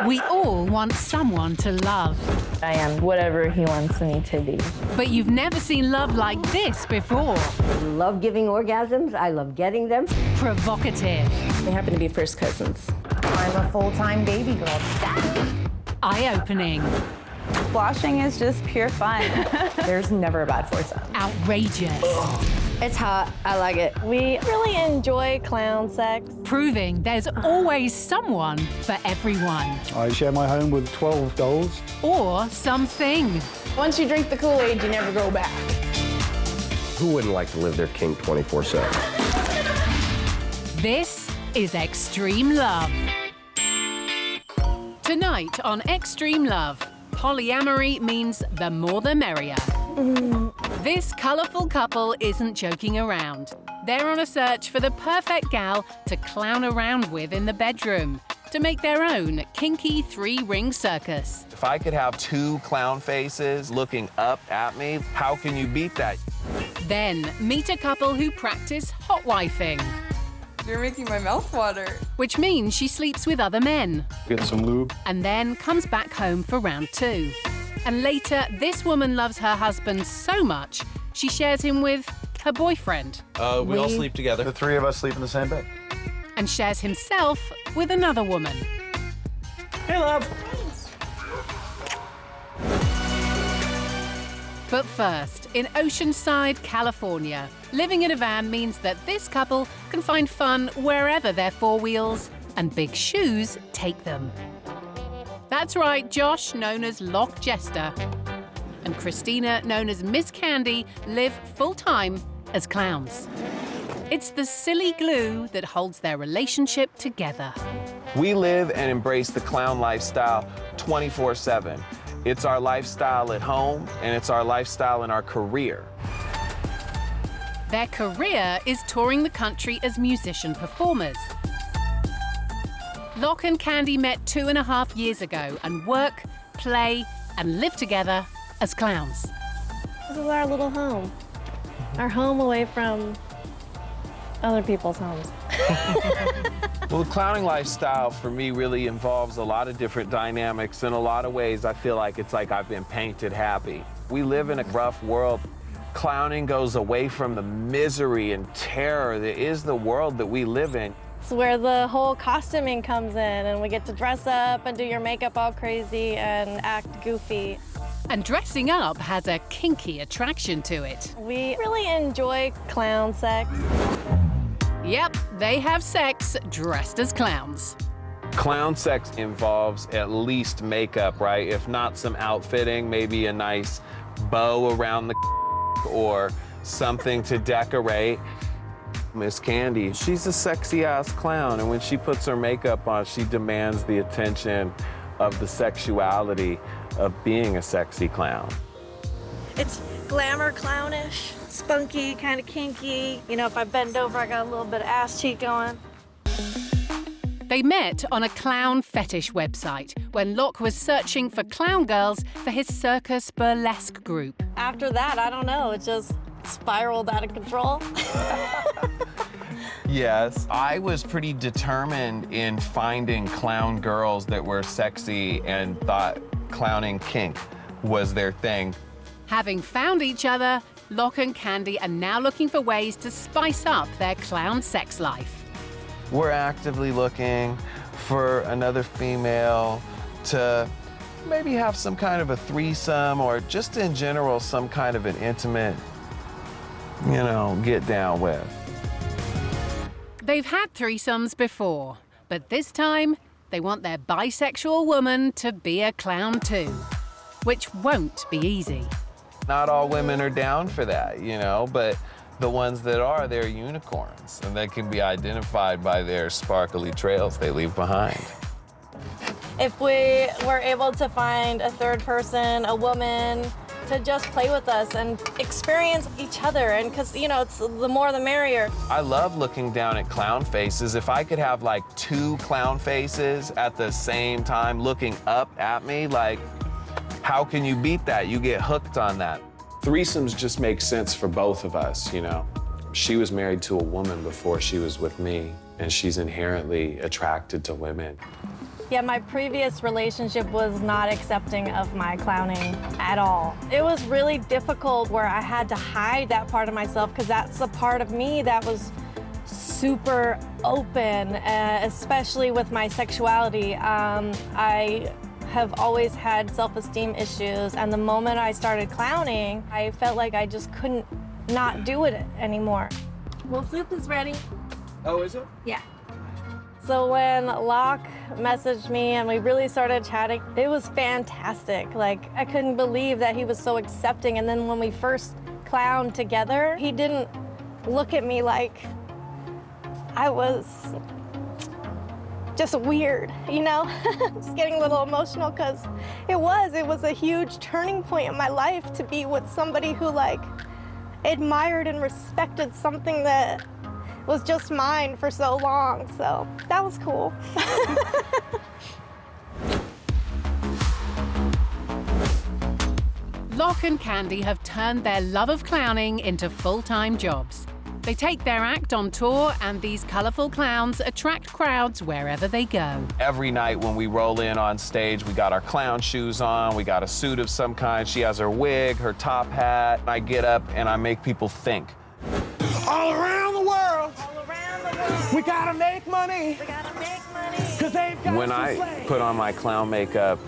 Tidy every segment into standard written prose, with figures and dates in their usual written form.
We all want someone to love. I am whatever he wants me to be. But you've never seen love like this before. I love giving orgasms. I love getting them. Provocative. They happen to be first cousins. I'm a full-time baby girl. Eye-opening. Sloshing is just pure fun. There's never a bad foursome. Outrageous. It's hot. I like it. We really enjoy clown sex. Proving there's always someone for everyone. I share my home with 12 dolls. Or something. Once you drink the Kool-Aid, you never go back. Who wouldn't like to live their kink 24/7? This is Extreme Love. Tonight on Extreme Love, polyamory means the more the merrier. This colourful couple isn't joking around. They're on a search for the perfect gal to clown around with in the bedroom, to make their own kinky three-ring circus. If I could have two clown faces looking up at me, how can you beat that? Then meet a couple who practice hot wifing, You're making my mouth water. which means she sleeps with other men, Get some lube. and then comes back home for round 2. And later, this woman loves her husband so much, she shares him with her boyfriend We all sleep together. The three of us sleep in the same bed. and shares himself with another woman. Hey, love. But first, in Oceanside, California, living in a van means that this couple can find fun wherever their four wheels and big shoes take them. That's right, Josh, known as Loch Jester, and Christina, known as Miss Candy, live full-time as clowns. It's the silly glue that holds their relationship together. We live and embrace the clown lifestyle 24/7. It's our lifestyle at home, and it's our lifestyle in our career. Their career is touring the country as musician performers. Loch and Candy met 2.5 years ago and work, play, and live together as clowns. This is our little home. Our home away from other people's homes. Well, the clowning lifestyle for me really involves a lot of different dynamics. In a lot of ways, I feel like it's like I've been painted happy. We live in a rough world. Clowning goes away from the misery and terror that is the world that we live in. It's where the whole costuming comes in, and we get to dress up and do your makeup all crazy and act goofy. And dressing up has a kinky attraction to it. We really enjoy clown sex. Yep, they have sex dressed as clowns. Clown sex involves at least makeup, right? If not some outfitting, maybe a nice bow around the or something to decorate. Miss Candy, she's a sexy-ass clown, and when she puts her makeup on, she demands the attention of the sexuality of being a sexy clown. It's glamour clownish, spunky, kind of kinky. You know, if I bend over, I got a little bit of ass cheek going. They met on a clown fetish website when Loch was searching for clown girls for his circus burlesque group. After that, I don't know, it just spiraled out of control. Yes, I was pretty determined in finding clown girls that were sexy and thought clowning kink was their thing. Having found each other, Loch and Candy are now looking for ways to spice up their clown sex life. We're actively looking for another female to maybe have some kind of a threesome or just in general some kind of an intimate, get down with. They've had threesomes before, but this time they want their bisexual woman to be a clown too, which won't be easy. Not all women are down for that, but the ones that are, they're unicorns, and they can be identified by their sparkly trails they leave behind. If we were able to find a third person, a woman, to just play with us and experience each other, and because, it's the more the merrier. I love looking down at clown faces. If I could have like two clown faces at the same time looking up at me, like, how can you beat that? You get hooked on that. Threesomes just make sense for both of us, She was married to a woman before she was with me, and she's inherently attracted to women. Yeah, my previous relationship was not accepting of my clowning at all. It was really difficult where I had to hide that part of myself because that's the part of me that was super open, especially with my sexuality. I have always had self-esteem issues, and the moment I started clowning, I felt like I just couldn't not do it anymore. Well, soup is ready. Oh, is it? Yeah. So when Loch messaged me and we really started chatting, it was fantastic. Like, I couldn't believe that he was so accepting. And then when we first clowned together, he didn't look at me like I was just weird, you know? Just getting a little emotional because it was a huge turning point in my life to be with somebody who like admired and respected something that was just mine for so long. So that was cool. Loch and Candy have turned their love of clowning into full-time jobs. They take their act on tour, and these colourful clowns attract crowds wherever they go. Every night when we roll in on stage, we got our clown shoes on, we got a suit of some kind. She has her wig, her top hat. I get up and I make people think. All around the world, we gotta make money. We gotta make money. 'Cause they've got when I put on my clown makeup,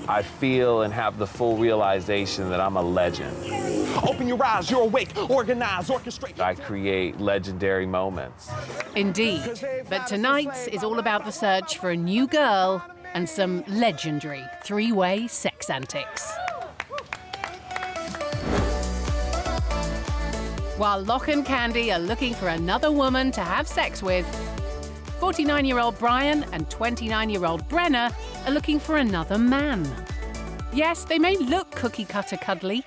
I feel and have the full realization that I'm a legend. Open your eyes, you're awake, organize, orchestrate. I create legendary moments. Indeed, but tonight is all about the search for a new girl and some legendary three-way sex antics. While Loch and Candy are looking for another woman to have sex with, 49-year-old Brian and 29-year-old Brenna are looking for another man. Yes, they may look cookie-cutter cuddly,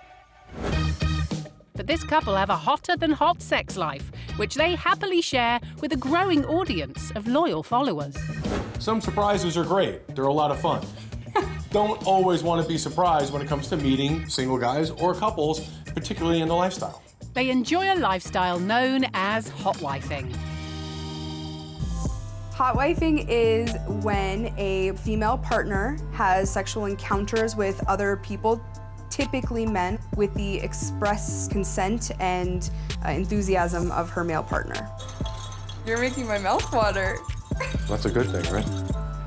but this couple have a hotter-than-hot sex life, which they happily share with a growing audience of loyal followers. Some surprises are great. They're a lot of fun. Don't always want to be surprised when it comes to meeting single guys or couples, particularly in the lifestyle. They enjoy a lifestyle known as hot wifing. Hot wifing is when a female partner has sexual encounters with other people, typically men, with the express consent and enthusiasm of her male partner. You're making my mouth water. That's a good thing, right?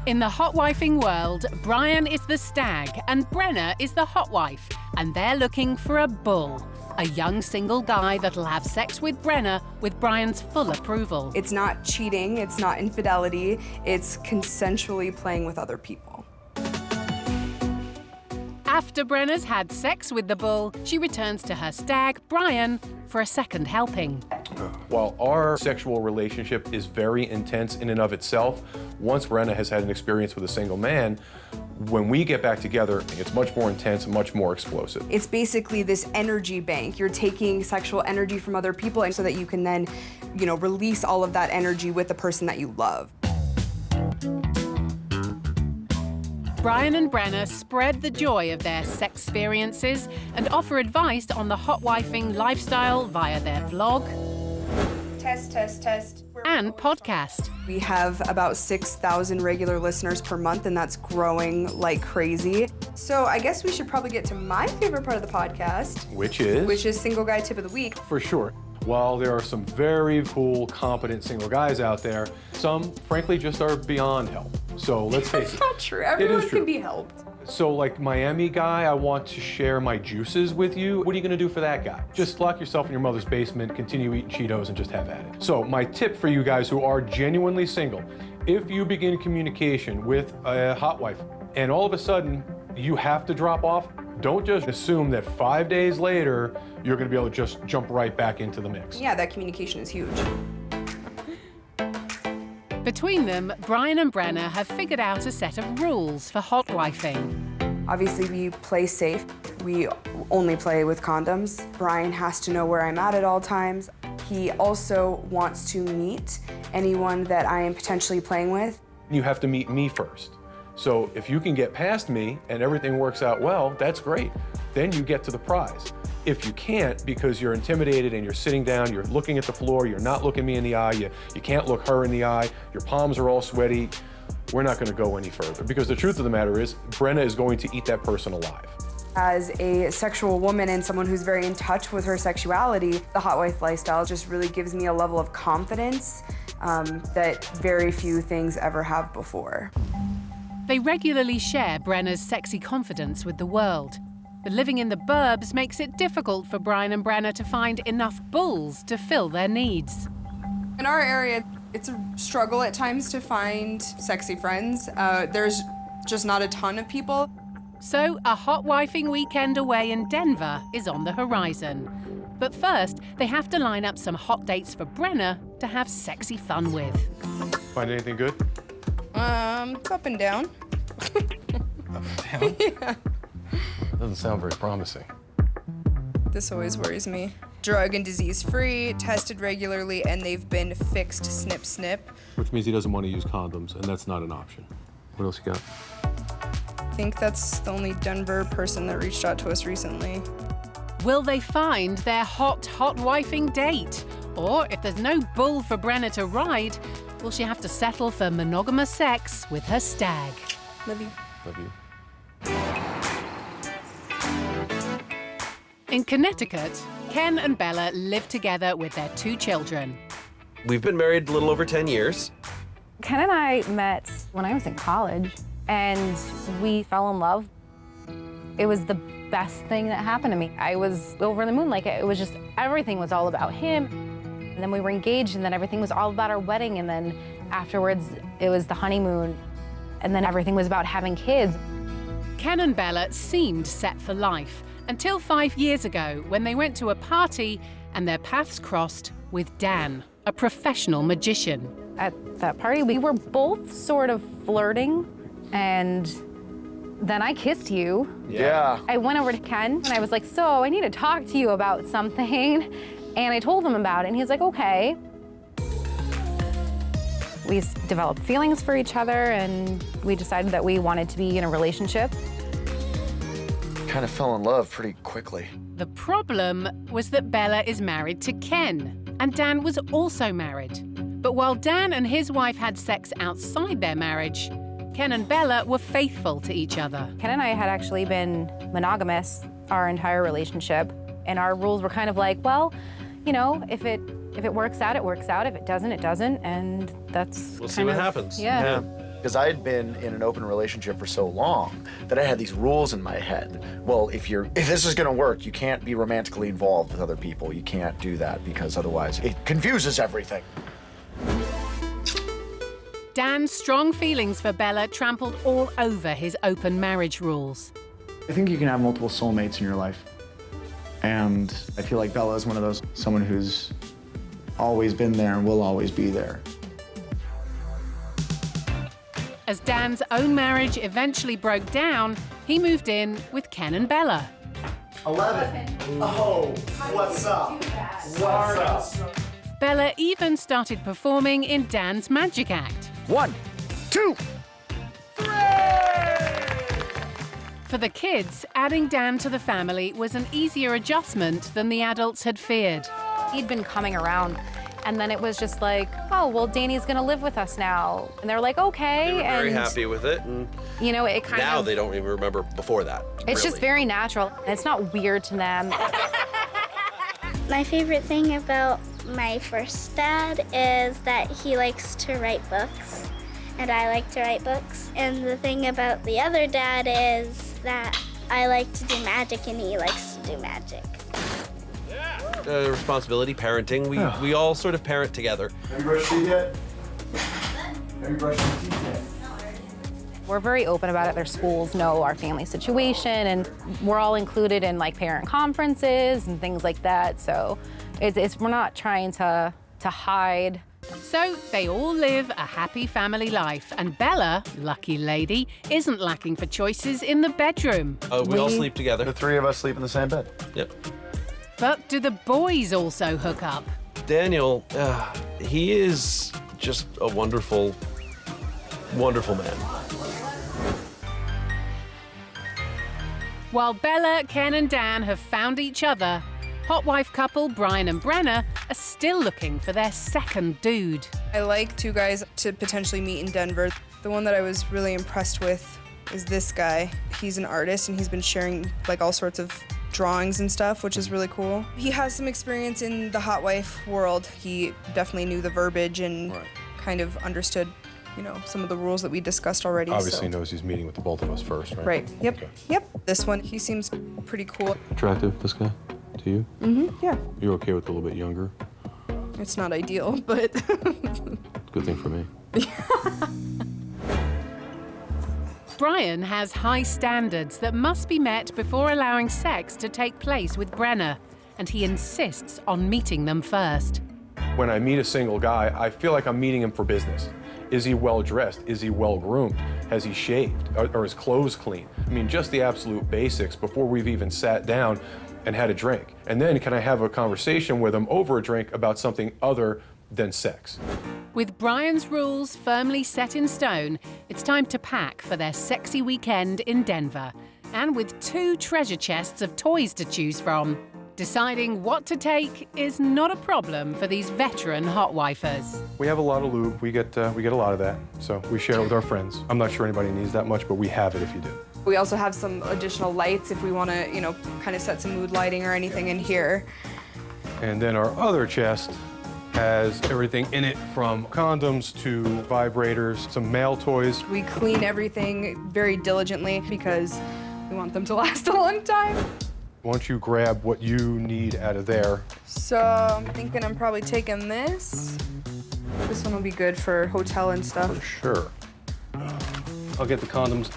In the hot wifing world, Brian is the stag and Brenna is the hot wife, and they're looking for a bull, a young single guy that'll have sex with Brenna with Brian's full approval. It's not cheating, it's not infidelity, it's consensually playing with other people. After Brenna's had sex with the bull, she returns to her stag, Brian, for a second helping. While our sexual relationship is very intense in and of itself, once Brenna has had an experience with a single man, when we get back together, it's much more intense and much more explosive. It's basically this energy bank. You're taking sexual energy from other people and so that you can then, release all of that energy with the person that you love. Brian and Brenna spread the joy of their sex experiences and offer advice on the hot wifing lifestyle via their vlog Test. and podcast. We have about 6,000 regular listeners per month, and that's growing like crazy. So I guess we should probably get to my favorite part of the podcast. Which is? Which is Single Guy Tip of the Week. For sure. While there are some very cool, competent single guys out there, some, frankly, just are beyond help. So let's face it. That's not true. Everyone can be helped. So like Miami guy, I want to share my juices with you. What are you gonna do for that guy? Just lock yourself in your mother's basement, continue eating Cheetos, and just have at it. So my tip for you guys who are genuinely single, if you begin communication with a hot wife and all of a sudden you have to drop off, don't just assume that 5 days later, you're gonna be able to just jump right back into the mix. Yeah, that communication is huge. Between them, Brian and Brenna have figured out a set of rules for hot wifing. Obviously, we play safe. We only play with condoms. Brian has to know where I'm at all times. He also wants to meet anyone that I am potentially playing with. You have to meet me first. So if you can get past me and everything works out well, that's great. Then you get to the prize. If you can't, because you're intimidated and you're sitting down, you're looking at the floor, you're not looking me in the eye, you can't look her in the eye, your palms are all sweaty, we're not going to go any further. Because the truth of the matter is, Brenna is going to eat that person alive. As a sexual woman and someone who's very in touch with her sexuality, the hot wife lifestyle just really gives me a level of confidence that very few things ever have before. They regularly share Brenna's sexy confidence with the world. But living in the burbs makes it difficult for Brian and Brenna to find enough bulls to fill their needs. In our area, it's a struggle at times to find sexy friends. There's just not a ton of people. So a hot wifing weekend away in Denver is on the horizon. But first, they have to line up some hot dates for Brenna to have sexy fun with. Find anything good? It's up and down. Up and down? Yeah. Doesn't sound very promising. This always worries me. Drug and disease-free, tested regularly, and they've been fixed snip, snip. Which means he doesn't want to use condoms, and that's not an option. What else you got? I think that's the only Denver person that reached out to us recently. Will they find their hot wifing date? Or if there's no bull for Brenna to ride, will she have to settle for monogamous sex with her stag? Love you. Love you. In Connecticut, Ken and Bella live together with their 2 children. We've been married a little over 10 years. Ken and I met when I was in college, and we fell in love. It was the best thing that happened to me. I was over the moon. Like, it was just, everything was all about him. And then we were engaged, and then everything was all about our wedding, and then afterwards, it was the honeymoon, and then everything was about having kids. Ken and Bella seemed set for life until 5 years ago when they went to a party and their paths crossed with Dan, a professional magician. At that party, we were both sort of flirting, and then I kissed you. Yeah. I went over to Ken, and I was like, so I need to talk to you about something. And I told him about it, and he's like, okay. We developed feelings for each other, and we decided that we wanted to be in a relationship. Kind of fell in love pretty quickly. The problem was that Bella is married to Ken, and Dan was also married. But while Dan and his wife had sex outside their marriage, Ken and Bella were faithful to each other. Ken and I had actually been monogamous our entire relationship, and our rules were kind of like, well, you know, if it works out, it works out. If it doesn't, it doesn't, and that's We'll see what happens. Yeah. Because I had been in an open relationship for so long that I had these rules in my head. Well, if this is gonna work, you can't be romantically involved with other people. You can't do that because otherwise it confuses everything. Dan's strong feelings for Bella trampled all over his open marriage rules. I think you can have multiple soulmates in your life. And I feel like Bella is one of those, someone who's always been there and will always be there. As Dan's own marriage eventually broke down, he moved in with Ken and Bella. 11. Oh, what's up? What's up? Bella even started performing in Dan's magic act. 1, 2, 3! For the kids, adding Dan to the family was an easier adjustment than the adults had feared. He'd been coming around, and then it was just like, oh, well, Danny's gonna live with us now. And they're like, okay. They were very and, happy with it. And you know, it kind now of... they don't even remember before that. It's just very natural. It's not weird to them. My favorite thing about my first dad is that he likes to write books, and I like to write books. And the thing about the other dad is that I like to do magic and he likes to do magic. Responsibility, parenting. We all sort of parent together. Have you brushed your teeth yet? Have you brushed your teeth yet? We're very open about it. Their schools know our family situation, and we're all included in like parent conferences and things like that. So we're not trying to hide. So they all live a happy family life, and Bella, lucky lady, isn't lacking for choices in the bedroom. We all sleep together. The 3 of us sleep in the same bed. Yep. But do the boys also hook up? Daniel, he is just a wonderful, wonderful man. While Bella, Ken and Dan have found each other, hot wife couple Brian and Brenna are still looking for their second dude. I like 2 guys to potentially meet in Denver. The one that I was really impressed with is this guy. He's an artist and he's been sharing like all sorts of drawings and stuff, which is really cool. He has some experience in the hot wife world. He definitely knew the verbiage and kind of understood, you know, some of the rules that we discussed already. Obviously knows he's meeting with the both of us first, right? Right, yep, Okay. yep. This one, he seems pretty cool. Attractive, this guy, to you? Yeah. You're okay with a little bit younger? It's not ideal, but... Good thing for me. Brian has high standards that must be met before allowing sex to take place with Brenna, and he insists on meeting them first. When I meet a single guy, I feel like I'm meeting him for business. Is he well-dressed? Is he well-groomed? Has he shaved? Are his clothes clean? I mean, just the absolute basics before we've even sat down and had a drink. And then can I have a conversation with him over a drink about something other than sex? With Brian's rules firmly set in stone, it's time to pack for their sexy weekend in Denver. And with 2 treasure chests of toys to choose from, deciding what to take is not a problem for these veteran hot wifers. We have a lot of lube. We get a lot of that, so we share it with our friends. I'm not sure anybody needs that much, but we have it if you do. We also have some additional lights if we want to, you know, kind of set some mood lighting or anything in here. And then our other chest has everything in it from condoms to vibrators, some male toys. We clean everything very diligently because we want them to last a long time. Why don't you grab what you need out of there? So I'm thinking I'm probably taking this. This one will be good for hotel and stuff. For sure. I'll get the condoms,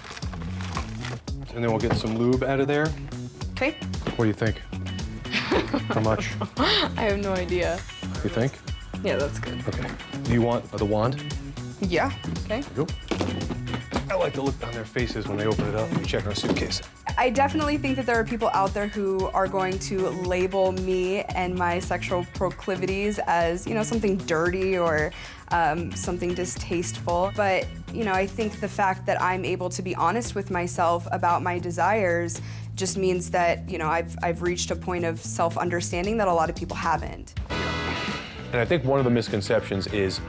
and then we'll get some lube out of there. Okay. What do you think? How much? I have no idea. You think? Yeah, that's good. Okay. Do you want the wand? Yeah. Okay. There you go. I like the look on their faces when they open it up and check our suitcase. I definitely think that there are people out there who are going to label me and my sexual proclivities as, you know, something dirty or something distasteful. But, you know, I think the fact that I'm able to be honest with myself about my desires just means that, you know, I've reached a point of self-understanding that a lot of people haven't. And I think one of the misconceptions is,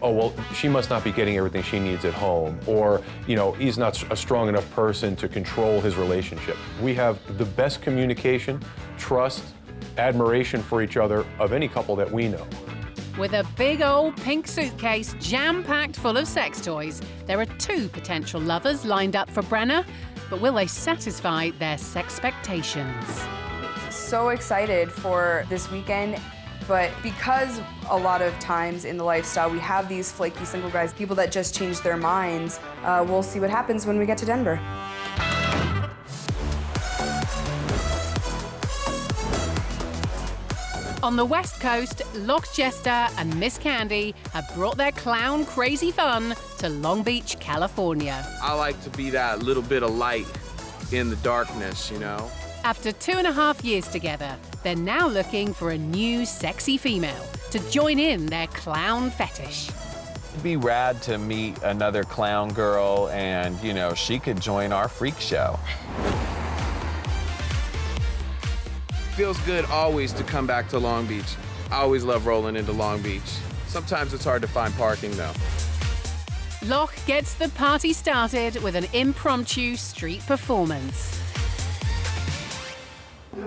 oh, well, she must not be getting everything she needs at home, or, you know, he's not a strong enough person to control his relationship. We have the best communication, trust, admiration for each other of any couple that we know. With a big old pink suitcase jam-packed full of sex toys, there are 2 potential lovers lined up for Brenna, but will they satisfy their sexpectations? So excited for this weekend. But because a lot of times in the lifestyle we have these flaky single guys, people that just change their minds, we'll see what happens when we get to Denver. On the West Coast, Loch and Miss Candy have brought their clown crazy fun to Long Beach, California. I like to be that little bit of light in the darkness, you know? After 2.5 years together, they're now looking for a new sexy female to join in their clown fetish. It'd be rad to meet another clown girl and, you know, she could join our freak show. Feels good always to come back to Long Beach. I always love rolling into Long Beach. Sometimes it's hard to find parking though. Loch gets the party started with an impromptu street performance.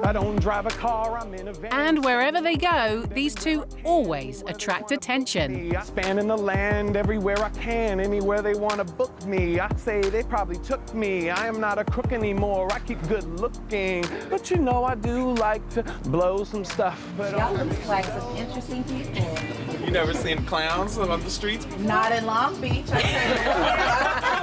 I don't drive a car, I'm in a van. And wherever they go, these 2 always attract attention. Spanning the land everywhere I can, anywhere they want to book me. I say they probably took me. I am not a crook anymore. I keep good looking, but you know I do like to blow some stuff. But y'all look like some interesting people. You never seen clowns on the streets? Not in Long Beach. I said,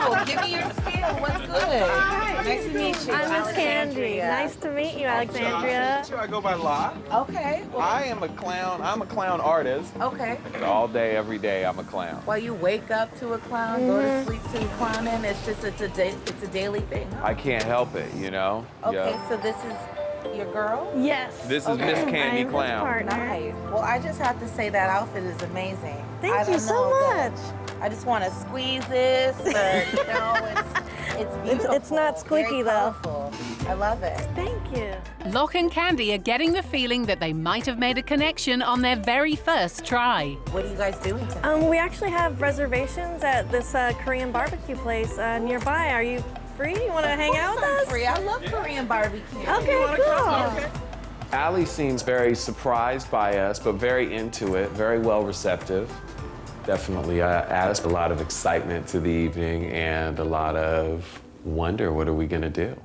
oh, give me your spiel. What's good? Hi. Nice to meet you. I'm Miss Candy. Nice to meet you, Alexandria. I go by Locke. Okay. Well, I am a clown. I'm a clown artist. okay. All day, every day, I'm a clown. Well, you wake up to a clown, go to sleep to a clown, and it's a daily thing. Huh? I can't help it, you know? Okay, so this is your girl? Yes. This is Miss Candy Clown. Nice. Well, I just have to say that outfit is amazing. Thank you so much. I just want to squeeze this, but you know, It's not squeaky though. I love it. Thank you. Loch and Candy are getting the feeling that they might have made a connection on their very first try. What are you guys doing tonight? We actually have reservations at this Korean barbecue place nearby. Are you free? You want to hang out with us? Free. I love Korean barbecue. Okay, cool. Allie seems very surprised by us, but very into it, very well receptive. Definitely adds a lot of excitement to the evening and a lot of wonder, what are we gonna do?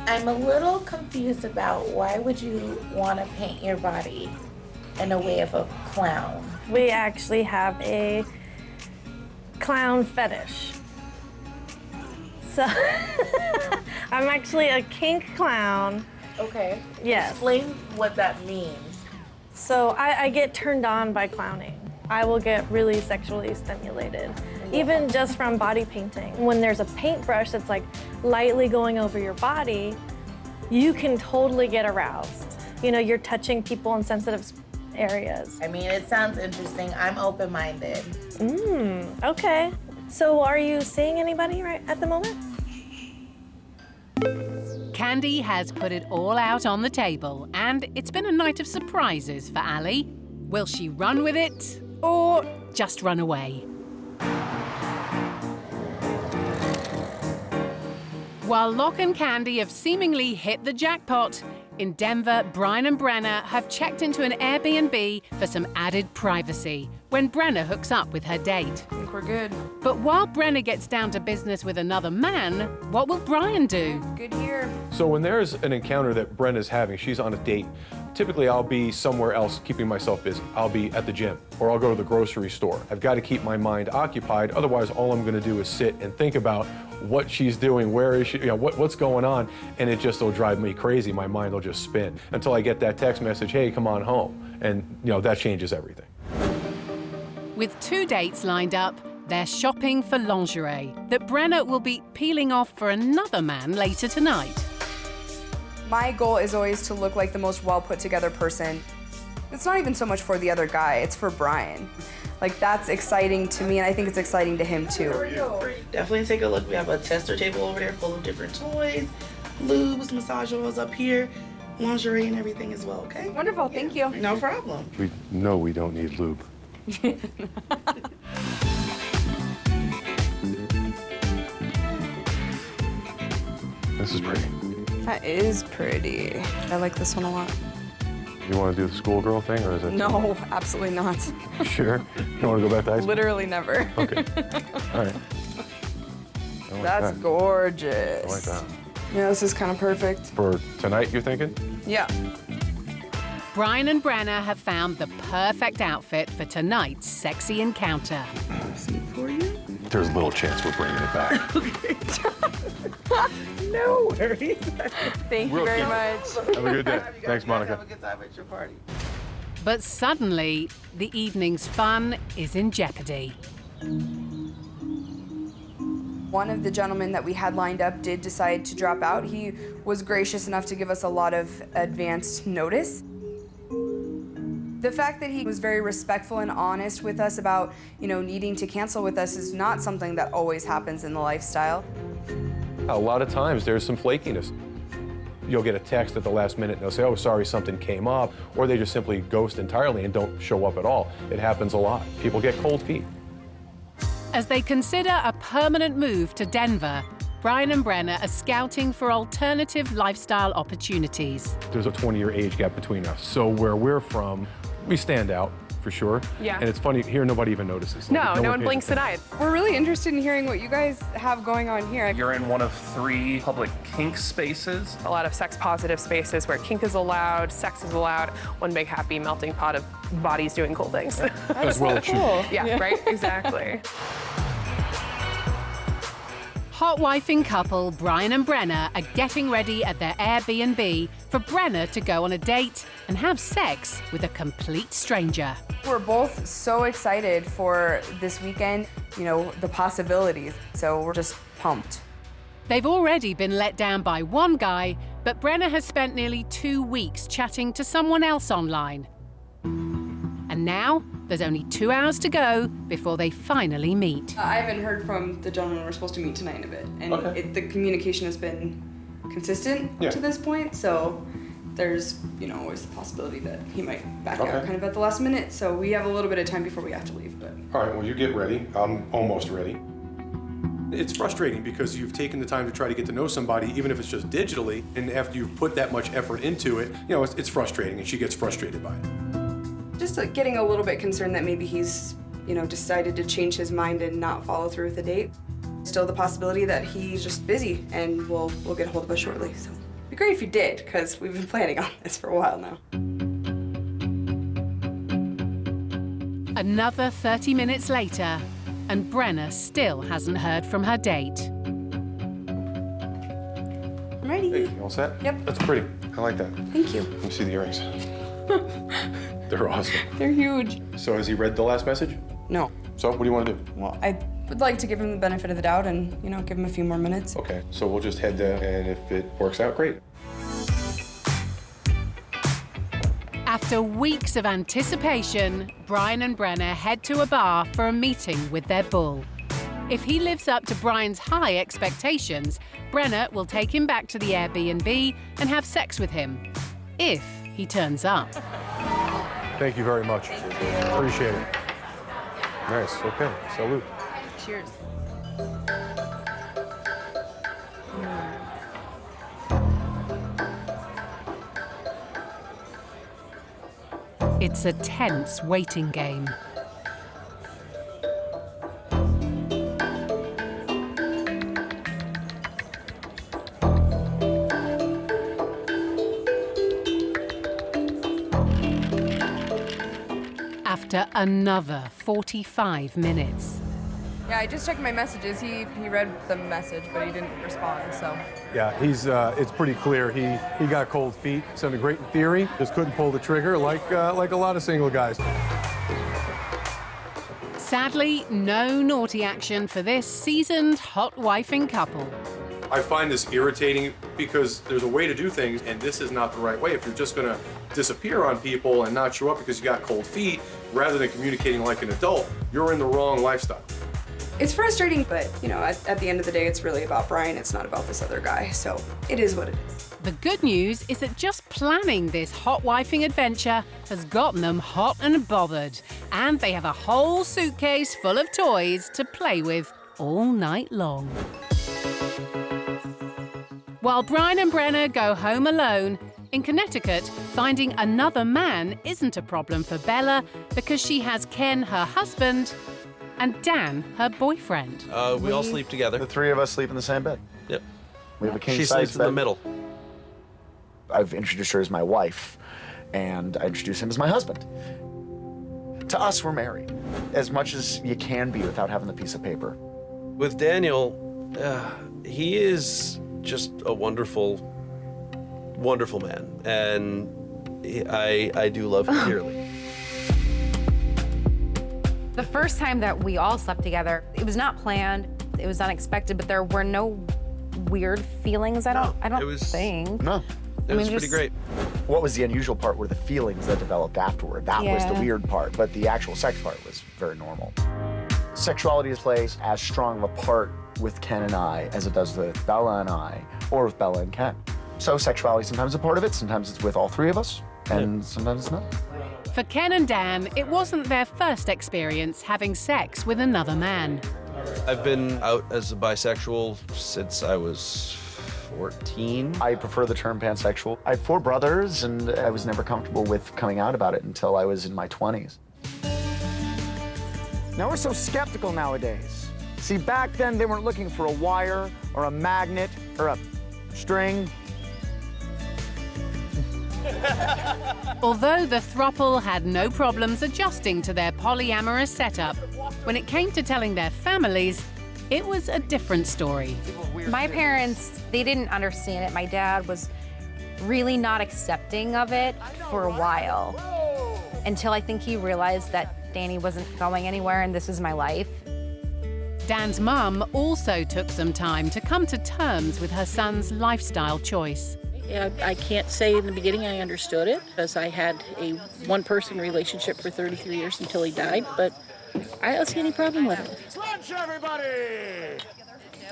I'm a little confused about why would you want to paint your body in a way of a clown? We actually have a clown fetish. So I'm actually a kink clown. Okay. Yes. Explain what that means. So I get turned on by clowning. I will get really sexually stimulated, even just from body painting. When there's a paintbrush that's like lightly going over your body, you can totally get aroused. You know, you're touching people in sensitive areas. I mean, it sounds interesting. I'm open-minded. Okay. So are you seeing anybody right at the moment? Candy has put it all out on the table, and it's been a night of surprises for Allie. Will she run with it, or just run away? While Loch and Candy have seemingly hit the jackpot, in Denver, Brian and Brenna have checked into an Airbnb for some added privacy when Brenna hooks up with her date. I think we're good. But while Brenna gets down to business with another man, what will Brian do? Good here. So when there's an encounter that Brenna's having, she's on a date, typically I'll be somewhere else keeping myself busy. I'll be at the gym, or I'll go to the grocery store. I've got to keep my mind occupied, otherwise all I'm gonna do is sit and think about what she's doing, where is she, what's going on, and will drive me crazy. My mind will just spin until I get that text message, hey, come on home. And that changes everything. With 2 dates lined up, they're shopping for lingerie that Brenna will be peeling off for another man later tonight. My goal is always to look like the most well put together person. It's not even so much for the other guy, it's for Brian. Like, that's exciting to me, and I think it's exciting to him too. Definitely take a look. We have a tester table over there full of different toys, lubes, massage oils up here, lingerie and everything as well, okay? Wonderful, thank you. No problem. We know we don't need lube. This is pretty. That is pretty. I like this one a lot. You want to do the schoolgirl thing, or is it? No, absolutely not. Sure. You want to go back to high school? Literally never. Okay. All right. That's gorgeous. I like that. Yeah, this is kind of perfect. For tonight, you're thinking? Yeah. Brian and Brenna have found the perfect outfit for tonight's sexy encounter. There's little chance we're bringing it back. No worries. Thank you very much. Have a good day. Thanks, Monica. Have a good time at your party. But suddenly, the evening's fun is in jeopardy. One of the gentlemen that we had lined up did decide to drop out. He was gracious enough to give us a lot of advanced notice. The fact that he was very respectful and honest with us about, needing to cancel with us is not something that always happens in the lifestyle. A lot of times there's some flakiness. You'll get a text at the last minute and they'll say, oh, sorry, something came up, or they just simply ghost entirely and don't show up at all. It happens a lot. People get cold feet. As they consider a permanent move to Denver, Brian and Brenna are scouting for alternative lifestyle opportunities. There's a 20-year age gap between us. So where we're from, we stand out for sure. Yeah. And it's funny, here nobody even notices. No one blinks an eye. We're really interested in hearing what you guys have going on here. You're in one of 3 public kink spaces. A lot of sex-positive spaces where kink is allowed, sex is allowed, one big happy melting pot of bodies doing cool things. As well it should be. Yeah, right? Exactly. Hot wifing couple Brian and Brenna are getting ready at their Airbnb for Brenna to go on a date and have sex with a complete stranger. We're both so excited for this weekend, the possibilities. So we're just pumped. They've already been let down by one guy, but Brenna has spent nearly 2 weeks chatting to someone else online. And now, There's only 2 hours to go before they finally meet. I haven't heard from the gentleman we're supposed to meet tonight in a bit, and the communication has been consistent to this point, so there's, you know, always the possibility that he might back out kind of at the last minute, so we have a little bit of time before we have to leave. But All right, well, you get ready. I'm almost ready. It's frustrating because you've taken the time to try to get to know somebody, even if it's just digitally, and after you've put that much effort into it, you know, it's frustrating, and she gets frustrated by it. just getting a little bit concerned that maybe he's, you know, decided to change his mind and not follow through with the date. Still the possibility that he's just busy and we'll get a hold of us shortly. So it'd be great if you did, because we've been planning on this for a while now. Another 30 minutes later, and Brenna still hasn't heard from her date. I'm ready. Hey, you all set? Yep. That's pretty. I like that. Thank you. Let me see the earrings. They're awesome. They're huge. So has he read the last message? No. So what do you want to do? Well, I would like to give him the benefit of the doubt and, you know, give him a few more minutes. Okay, so we'll just head there, and if it works out, great. After weeks of anticipation, Brian and Brenna head to a bar for a meeting with their bull. If he lives up to Brian's high expectations, Brenna will take him back to the Airbnb and have sex with him, if he turns up. Thank you very much. Appreciate it. Nice, okay, salute. Cheers. It's a tense waiting game. After another 45 minutes. Yeah, I just checked my messages. He read the message, but he didn't respond, so. Yeah, it's pretty clear he got cold feet. Sounded great in theory, just couldn't pull the trigger like a lot of single guys. Sadly, no naughty action for this seasoned hot wifing couple. I find this irritating because there's a way to do things, and this is not the right way. If you're just gonna disappear on people and not show up because you got cold feet, rather than communicating like an adult, you're in the wrong lifestyle. It's frustrating, but, you know, at the end of the day, it's really about Brian. It's not about this other guy, so it is what it is. The good news is that just planning this hot wifing adventure has gotten them hot and bothered, and they have a whole suitcase full of toys to play with all night long. While Brian and Brenna go home alone, in Connecticut, finding another man isn't a problem for Bella because she has Ken, her husband, and Dan, her boyfriend. We all sleep together. The three of us sleep in the same bed. Yep. We have a king She size sleeps in the bed. middle. I've introduced her as my wife, and I introduced him as my husband. To us, we're married. As much as you can be without having the piece of paper. With Daniel, he is just a wonderful, wonderful man, and I do love him dearly. The first time that we all slept together, it was not planned, it was unexpected, but there were no weird feelings. I don't think. No. It was pretty great. What was the unusual part were the feelings that developed afterward. That was the Yeah. weird part, but the actual sex part was very normal. Sexuality plays as strong of a part with Ken and I as it does with Bella and I, or with Bella and Ken. So sexuality sometimes is a part of it, sometimes it's with all three of us, and sometimes it's not. For Ken and Dan, it wasn't their first experience having sex with another man. I've been out as a bisexual since I was 14. I prefer the term pansexual. I have 4 brothers, and I was never comfortable with coming out about it until I was in my 20s. Now we're so skeptical nowadays. See, back then they weren't looking for a wire or a magnet or a string. Although the throuple had no problems adjusting to their polyamorous setup, when it came to telling their families, it was a different story. My parents, they didn't understand it. My dad was really not accepting of it for a while, until I think he realized that Danny wasn't going anywhere and this is my life. Dan's mum also took some time to come to terms with her son's lifestyle choice. I can't say in the beginning I understood it, because I had a one-person relationship for 33 years until he died, but I don't see any problem with it. Lunch, everybody!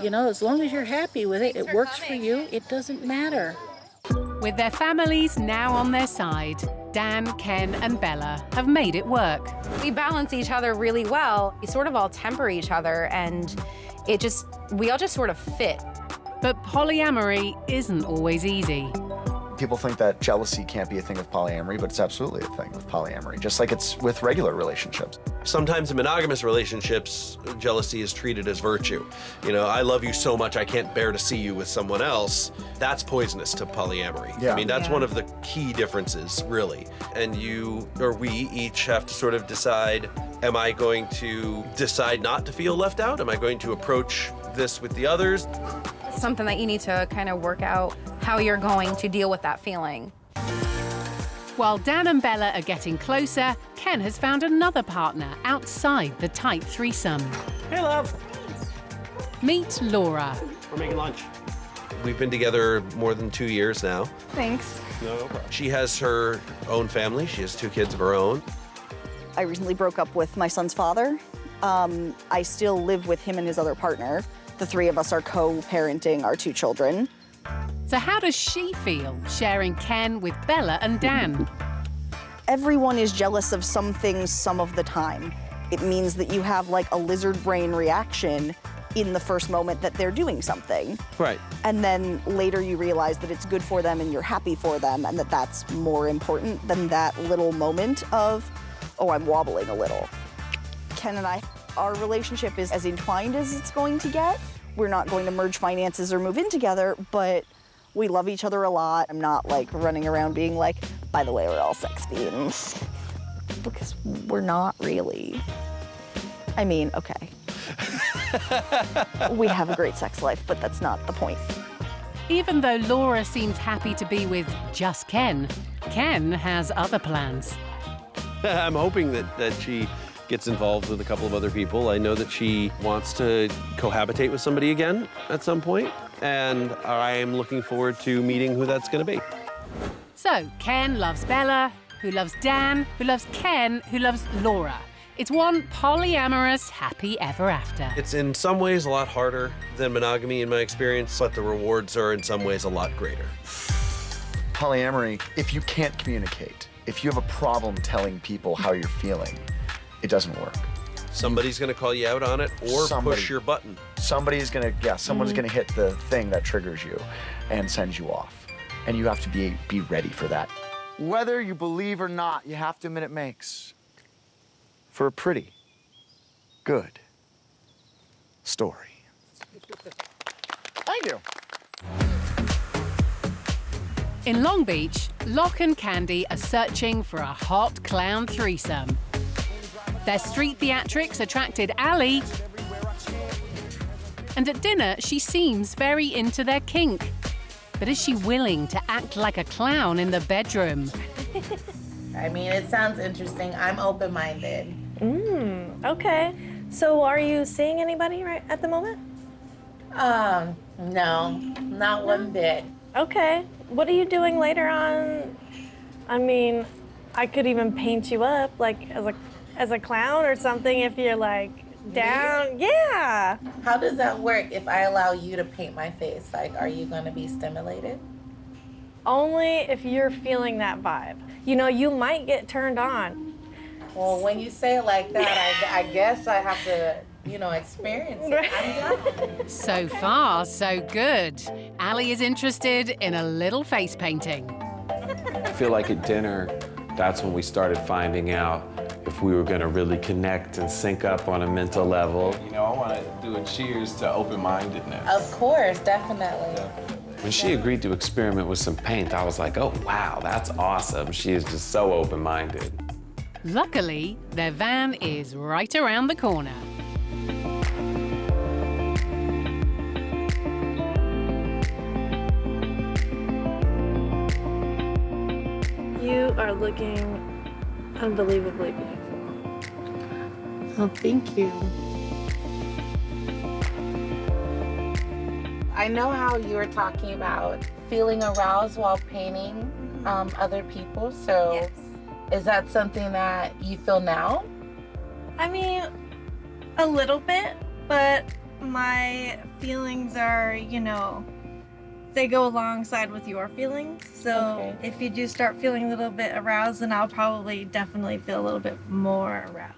You know, as long as you're happy with it, it works for you, it doesn't matter. With their families now on their side, Dan, Ken, and Bella have made it work. We balance each other really well. We sort of all temper each other, and we all just sort of fit. But polyamory isn't always easy. People think that jealousy can't be a thing with polyamory, but it's absolutely a thing with polyamory, just like it's with regular relationships. Sometimes in monogamous relationships, jealousy is treated as virtue. You know, I love you so much I can't bear to see you with someone else. That's poisonous to polyamory. Yeah. I mean, that's one of the key differences, really. And you, or we, each have to sort of decide, am I going to decide not to feel left out? Am I going to approach this with the others? Something that you need to kind of work out how you're going to deal with that feeling. While Dan and Bella are getting closer, Ken has found another partner outside the tight threesome. Hey, love. Meet Laura. We're making lunch. We've been together more than 2 years now. Thanks. No problem. She has her own family. She has 2 kids of her own. I recently broke up with my son's father. I still live with him and his other partner. The 3 of us are co-parenting our 2 children. So how does she feel sharing Ken with Bella and Dan? Everyone is jealous of some things some of the time. It means that you have like a lizard brain reaction in the first moment that they're doing something. Right. And then later you realize that it's good for them and you're happy for them, and that that's more important than that little moment of, oh, I'm wobbling a little. Ken and I, our relationship is as entwined as it's going to get. We're not going to merge finances or move in together, but we love each other a lot. I'm not like running around being like, by the way, we're all sex fiends. Because we're not really. I mean, okay. We have a great sex life, but that's not the point. Even though Laura seems happy to be with just Ken, Ken has other plans. I'm hoping that she gets involved with a couple of other people. I know that she wants to cohabitate with somebody again at some point, and I am looking forward to meeting who that's going to be. So Ken loves Bella, who loves Dan, who loves Ken, who loves Laura. It's one polyamorous happy ever after. It's in some ways a lot harder than monogamy in my experience, but the rewards are in some ways a lot greater. Polyamory, if you can't communicate, if you have a problem telling people how you're feeling, it doesn't work. Somebody's gonna call you out on it or push your button. Somebody's gonna, someone's gonna hit the thing that triggers you and sends you off. And you have to be ready for that. Whether you believe or not, you have to admit it makes for a pretty good story. Thank you. In Long Beach, Loch and Candy are searching for a hot clown threesome. Their street theatrics attracted Allie, and at dinner, she seems very into their kink. But is she willing to act like a clown in the bedroom? I mean, it sounds interesting. I'm open-minded. Okay. So are you seeing anybody right at the moment? No, not one bit. Okay. What are you doing later on? I mean, I could even paint you up like as a clown or something if you're like down. Yeah. How does that work if I allow you to paint my face? Like, are you gonna be stimulated? Only if you're feeling that vibe. You know, you might get turned on. Well, when you say it like that, I guess I have to, you know, experience it. I'm down. So far, so good. Allie is interested in a little face painting. I feel like at dinner, that's when we started finding out if we were going to really connect and sync up on a mental level. You know, I want to do a cheers to open-mindedness. Of course, definitely. When she agreed to experiment with some paint, I was like, oh, wow, that's awesome. She is just so open-minded. Luckily, their van is right around the corner. You are looking unbelievably beautiful. Oh, thank you. I know how you were talking about feeling aroused while painting other people. So is that something that you feel now? I mean, a little bit, but my feelings are, you know, they go alongside with your feelings. So if you do start feeling a little bit aroused, then I'll probably definitely feel a little bit more aroused.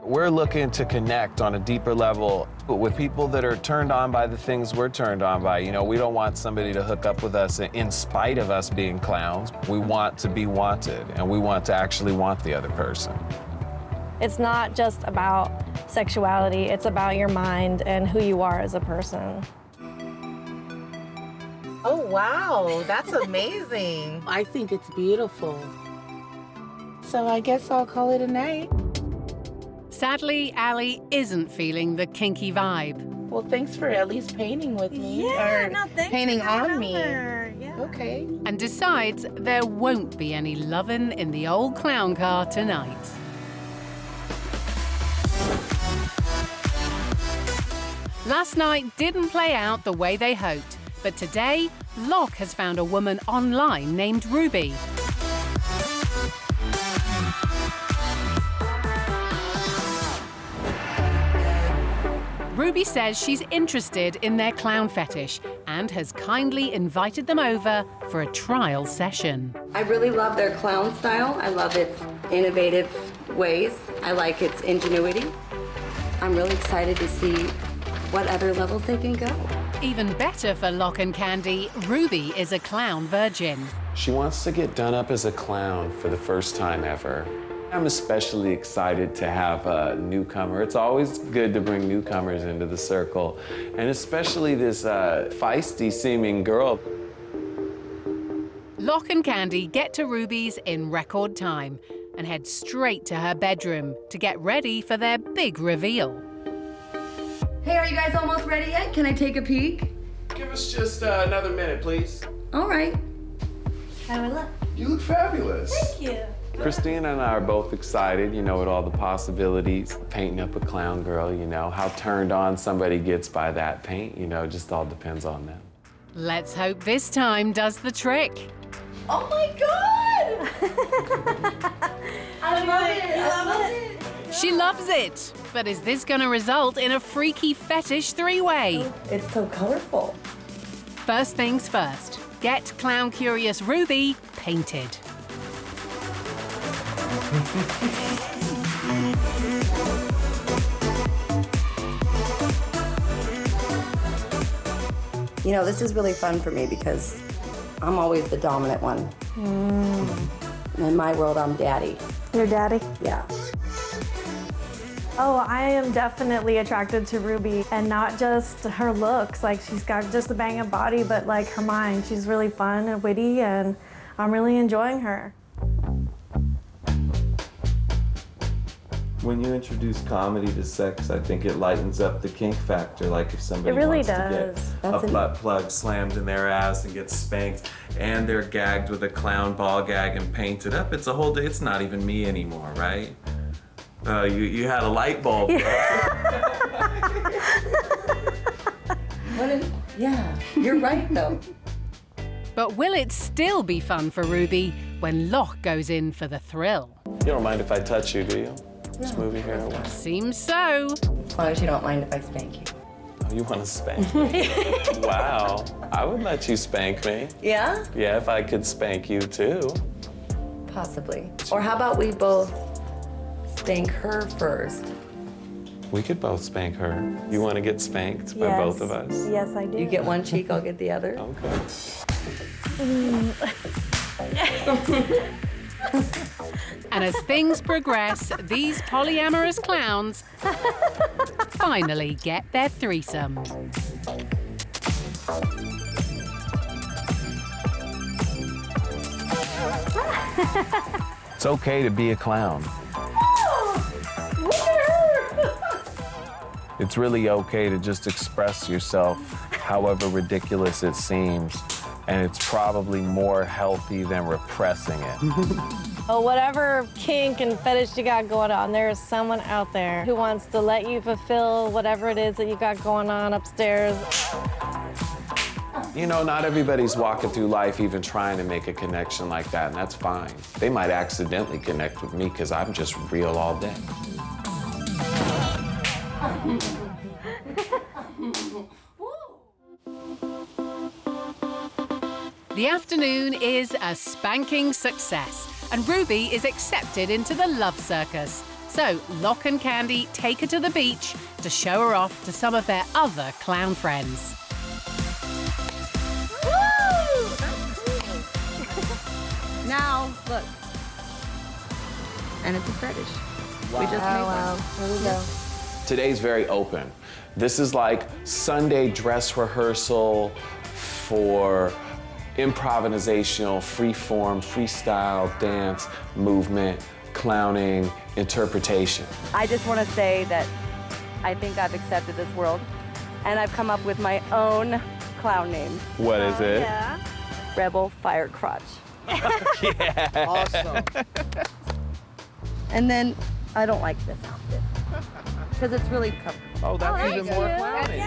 We're looking to connect on a deeper level with people that are turned on by the things we're turned on by. You know, we don't want somebody to hook up with us in spite of us being clowns. We want to be wanted, and we want to actually want the other person. It's not just about sexuality, it's about your mind and who you are as a person. Oh, wow, that's amazing. I think it's beautiful. So I guess I'll call it a night. Sadly, Allie isn't feeling the kinky vibe. Well, thanks for at least painting with me. Yeah, or no, thanks painting for on coming me. over. Yeah. Okay. And decides there won't be any lovin' in the old clown car tonight. Last night didn't play out the way they hoped, but today, Loch has found a woman online named Ruby. Ruby says she's interested in their clown fetish and has kindly invited them over for a trial session. I really love their clown style. I love its innovative ways. I like its ingenuity. I'm really excited to see what other levels they can go. Even better for Loch and Candy, Ruby is a clown virgin. She wants to get done up as a clown for the first time ever. I'm especially excited to have a newcomer. It's always good to bring newcomers into the circle, and especially this feisty-seeming girl. Loch and Candy get to Ruby's in record time and head straight to her bedroom to get ready for their big reveal. Hey, are you guys almost ready yet? Can I take a peek? Give us just another minute, please. All right. How do I look? You look fabulous. Thank you. Christina and I are both excited, you know, at all the possibilities. Painting up a clown girl, you know, how turned on somebody gets by that paint, you know, just all depends on them. Let's hope this time does the trick. Oh my God! I love it. I love it. She loves it. But is this going to result in a freaky fetish three-way? It's so colorful. First things first, get clown curious Ruby painted. You know, this is really fun for me because I'm always the dominant one. In my world, I'm daddy. Your daddy? Yeah. Oh, I am definitely attracted to Ruby, and not just her looks. Like, she's got just a banging body, but like her mind. She's really fun and witty, and I'm really enjoying her. When you introduce comedy to sex, I think it lightens up the kink factor. Like if somebody It really wants does. to get a butt plug slammed in their ass and get spanked, and they're gagged with a clown ball gag and painted up, it's a whole day. It's not even me anymore, right? You had a light bulb. Yeah, you're right though. But will it still be fun for Ruby when Loch goes in for the thrill? You don't mind if I touch you, do you? Just move your hair away. Seems so. As long as you don't mind if I spank you. Oh, you want to spank me? Wow. I would let you spank me. Yeah? Yeah, if I could spank you too. Possibly. Or how about we both spank her first? We could both spank her. You want to get spanked by both of us? Yes, I do. You get one cheek, I'll get the other. Okay. And as things progress, these polyamorous clowns finally get their threesome. It's okay to be a clown. It's really okay to just express yourself, however ridiculous it seems. and it's probably more healthy than repressing it. Oh, whatever kink and fetish you got going on, there is someone out there who wants to let you fulfill whatever it is that you got going on upstairs. You know, not everybody's walking through life even trying to make a connection like that, and that's fine. They might accidentally connect with me because I'm just real all day. The afternoon is a spanking success, and Ruby is accepted into the love circus. So Loch and Candy take her to the beach to show her off to some of their other clown friends. Woo! That's cool. Now, look. And it's a fetish. Wow. We just made one. Here we go. Today's very open. This is like Sunday dress rehearsal for improvisational, free-form, freestyle, dance, movement, clowning, interpretation. I just want to say that I think I've accepted this world, and I've come up with my own clown name. What is it? Yeah. Rebel Fire Crotch. Yeah. Awesome. And then I don't like this outfit because it's really covered. Oh, that's even more clowning.